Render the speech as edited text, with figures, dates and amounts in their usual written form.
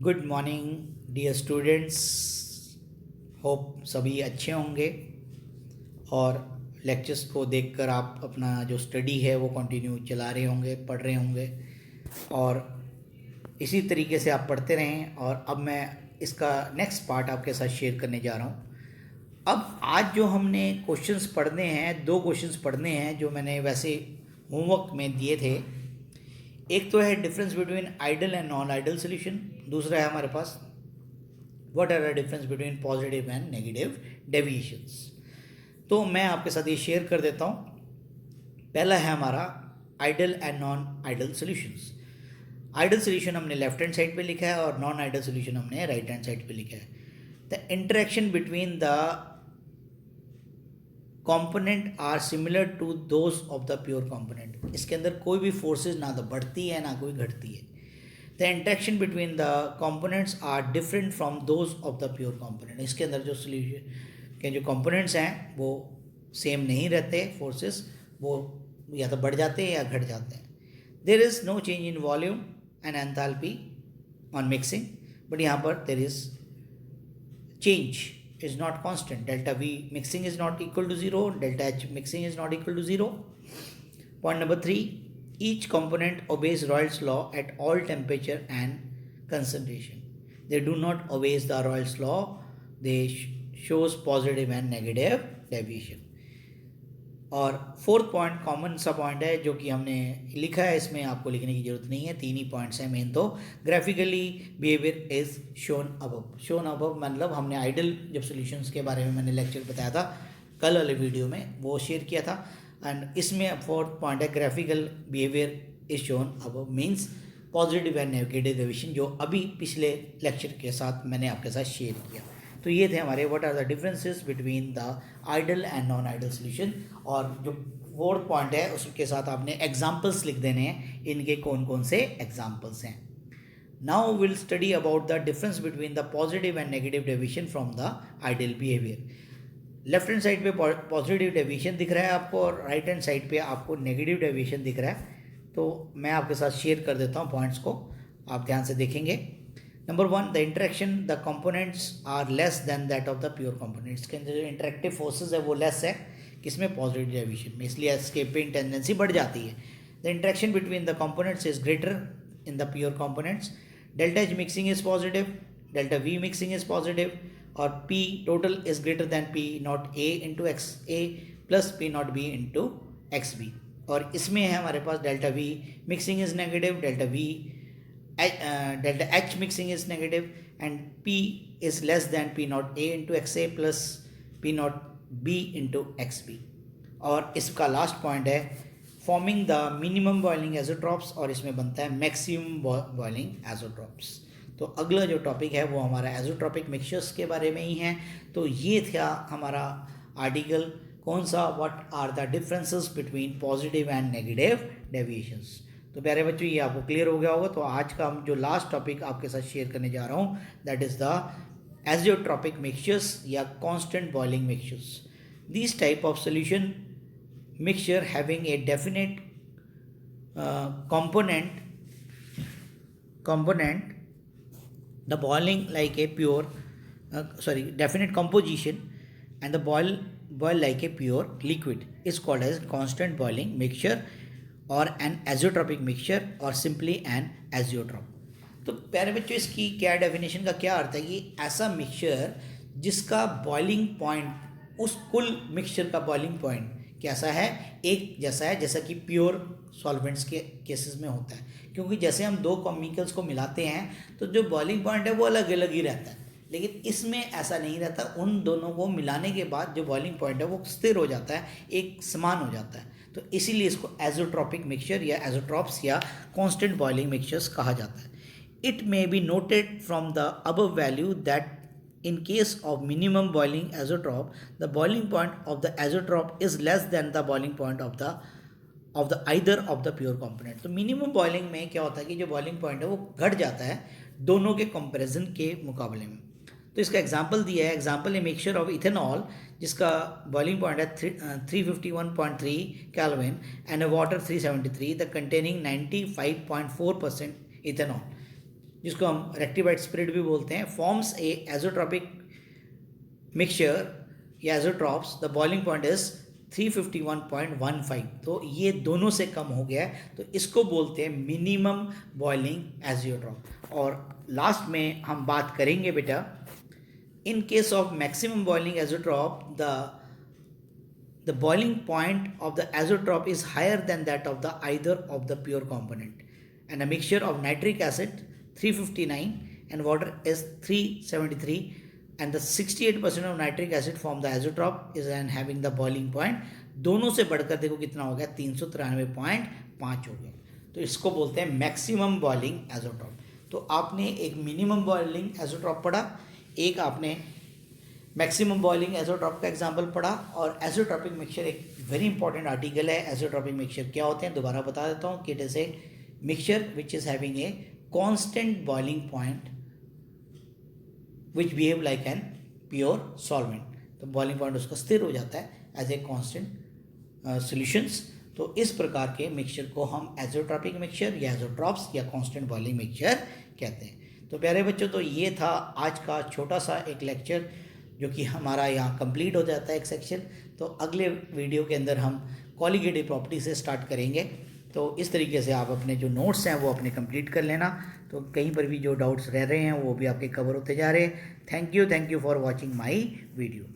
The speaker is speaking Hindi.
Good morning dear students. Hope सभी अच्छे होंगे और लेक्चर्स को देखकर आप अपना जो स्टडी है वो कंटिन्यू चला रहे होंगे, पढ़ रहे होंगे और इसी तरीके से आप पढ़ते रहें। और अब मैं इसका नेक्स्ट पार्ट आपके साथ शेयर करने जा रहा हूँ। अब आज जो हमने क्वेश्चंस पढ़ने हैं, दो क्वेश्चंस पढ़ने हैं जो मैंने वैसे होमवर्क में दिए थे। एक तो है difference between ideal and non ideal solution, दूसरा है हमारे पास what are the difference between positive and negative deviations. तो मैं आपके साथ ये शेयर कर देता हूँ। पहला है हमारा ideal and non ideal solutions. Ideal solution हमने लेफ्ट हैंड साइड पे लिखा है और नॉन आइडल सोल्यूशन हमने राइट हैंड साइड पे लिखा है। The interaction between the component are similar to those of the pure component. इसके अंदर कोई भी फोर्सेस ना तो बढ़ती है ना कोई घटती है। The interaction between the components are different from those of the pure component. इसके अंदर जो सोल्यूशन के जो कंपोनेंट्स हैं वो सेम नहीं रहते, फोर्सेस वो या तो बढ़ जाते हैं या घट जाते हैं। There is no change in volume and enthalpy on mixing, but यहाँ पर there is change is not constant. Delta V mixing is not equal to 0. Delta H mixing is not equal to 0. Point number 3, each component obeys Royle's law at all temperature and concentration. They do not obey the Royle's law. They shows positive and negative deviation. और फोर्थ पॉइंट कॉमन सा पॉइंट है जो कि हमने लिखा है, इसमें आपको लिखने की ज़रूरत नहीं है, तीन ही पॉइंट्स हैं मेन। तो graphically behaviour is shown above. Shown above मतलब हमने आइडल जब सॉल्यूशंस के बारे में मैंने लेक्चर बताया था कल वाले वीडियो में, वो शेयर किया था। एंड इसमें फोर्थ पॉइंट है graphical behaviour is shown above means positive and negative deviation, जो अभी पिछले लेक्चर के साथ मैंने आपके साथ शेयर किया। तो ये थे हमारे what are the differences between the ideal and non ideal solution. और जो फोर्थ पॉइंट है उसके साथ आपने एग्जाम्पल्स लिख देने हैं, इनके कौन कौन से एग्जाम्पल्स हैं। Now will study about the difference between the positive and negative deviation from the ideal behaviour. Left hand side पे पॉजिटिव डेविएशन दिख रहा है आपको और राइट हैंड साइड पे आपको नेगेटिव डेविएशन दिख रहा है। तो मैं आपके साथ शेयर कर देता हूँ पॉइंट्स को, आप ध्यान से देखेंगे। Number 1, the interaction the components are less than that of the pure components. के अंदर जो इंटरेक्टिव फोर्सेस है वो लेस है किसमें, पॉजिटिव डेविएशन में, इसलिए एस्केपिंग टेंडेंसी बढ़ जाती है। The interaction between the components is greater in the pure components. Delta H mixing is positive, delta V mixing is positive और P total is greater than P nought A into X A plus P nought B into X B. और इसमें है हमारे पास delta V mixing is negative, delta H mixing is negative and P is less than P naught A into XA plus P naught B into XB। और इसका लास्ट पॉइंट है फॉर्मिंग द मिनिमम बॉइलिंग एजोट्रॉप्स, और इसमें बनता है मैक्सिमम बॉइलिंग एजोट्रॉप्स। तो अगला जो टॉपिक है वो हमारा एजोट्रॉपिक मिक्सचर्स के बारे में ही है। तो ये था हमारा आर्टिकल, कौन सा, what are the differences between positive and negative deviations. तो प्यारे बच्चों ये आपको क्लियर हो गया होगा। तो आज का हम जो लास्ट टॉपिक आपके साथ शेयर करने जा रहा हूँ that is the azeotropic mixtures या constant boiling mixtures. This type of solution mixture having a definite component the boiling like a pure definite composition and the boil like a pure liquid is called as constant boiling mixture और एन एजियोट्रॉपिक मिक्सचर और सिंपली एन एजियोट्रॉप। तो प्यारे बच्चों इसकी क्या डेफिनेशन का क्या अर्थ है, ये ऐसा मिक्सचर जिसका बॉइलिंग पॉइंट, उस कुल मिक्सचर का बॉइलिंग पॉइंट कैसा है, एक जैसा है जैसा कि प्योर सॉल्वेंट्स के केसेस में होता है। क्योंकि जैसे हम दो केमिकल्स को मिलाते हैं तो जो बॉइलिंग पॉइंट है वो अलग अलग ही रहता है, लेकिन इसमें ऐसा नहीं रहता। उन दोनों को मिलाने के बाद जो बॉइलिंग पॉइंट है वो स्थिर हो जाता है, एक समान हो जाता है। तो इसीलिए इसको एजोट्रॉपिक मिक्सचर या एजोट्रॉप्स या कांस्टेंट बॉइलिंग मिक्सचर्स कहा जाता है। It may be noted from the above value that in case of minimum boiling azeotrope the boiling point of the azeotrope is less than the boiling point of the either of the pure component। तो मिनिमम बॉइलिंग में क्या होता है कि जो बॉइलिंग पॉइंट है वो घट जाता है दोनों के कंपैरिजन के मुकाबले में। तो इसका एग्जांपल दिया है, example a mixture of ethanol जिसका बॉइलिंग पॉइंट है 351.3 kelvin and water 373 the containing 95.4% ethanol. जिसको हम रेक्टिफाइड स्पिरिट भी बोलते हैं, फॉर्म्स ए एजोट्रॉपिक मिक्सचर या एजोट्रॉप्स, द बॉइलिंग पॉइंट इज 351.15। तो ये दोनों से कम हो गया है, तो इसको बोलते हैं मिनिमम बॉइलिंग एजोट्रॉप। और लास्ट में हम बात करेंगे बेटा, in case of maximum boiling azeotrope the boiling point of the azeotrope is higher than that of the either of the pure component, and a mixture of nitric acid 359 and water is 373, and the 68% of nitric acid from the azeotrope is and having the boiling point, दोनों से बढ़कर देखो कितना हो गया, 393.5 हो गया। तो इसको बोलते हैं मैक्सिमम बॉइलिंग एजोट्रॉप। तो आपने एक मिनिमम बॉइलिंग एजोट्रॉप पढ़ा, एक आपने मैक्सिमम बॉइलिंग एजोट्रॉप का एग्जांपल पढ़ा, और एजोट्रॉपिक मिक्सचर एक वेरी इंपॉर्टेंट आर्टिकल है। एजोट्रॉपिक मिक्सचर क्या होते हैं दोबारा बता देता हूँ कि it is a mixture which is having a constant boiling point which behave like an pure solvent. तो बॉइलिंग पॉइंट उसका स्थिर हो जाता है एज ए कांस्टेंट सॉल्यूशंस। तो इस प्रकार के मिक्सचर को हम एजोट्रॉपिक मिक्सचर या एजोट्रॉप्स या कांस्टेंट बॉइलिंग मिक्सचर कहते हैं। तो प्यारे बच्चों, तो ये था आज का छोटा सा एक लेक्चर जो कि हमारा यहाँ कंप्लीट हो जाता है एक सेक्शन। तो अगले वीडियो के अंदर हम कॉलिगेटिव प्रॉपर्टी से स्टार्ट करेंगे। तो इस तरीके से आप अपने जो नोट्स हैं वो अपने कंप्लीट कर लेना। तो कहीं पर भी जो डाउट्स रह रहे हैं वो भी आपके कवर होते जा रहे हैं। Thank you for watching my video.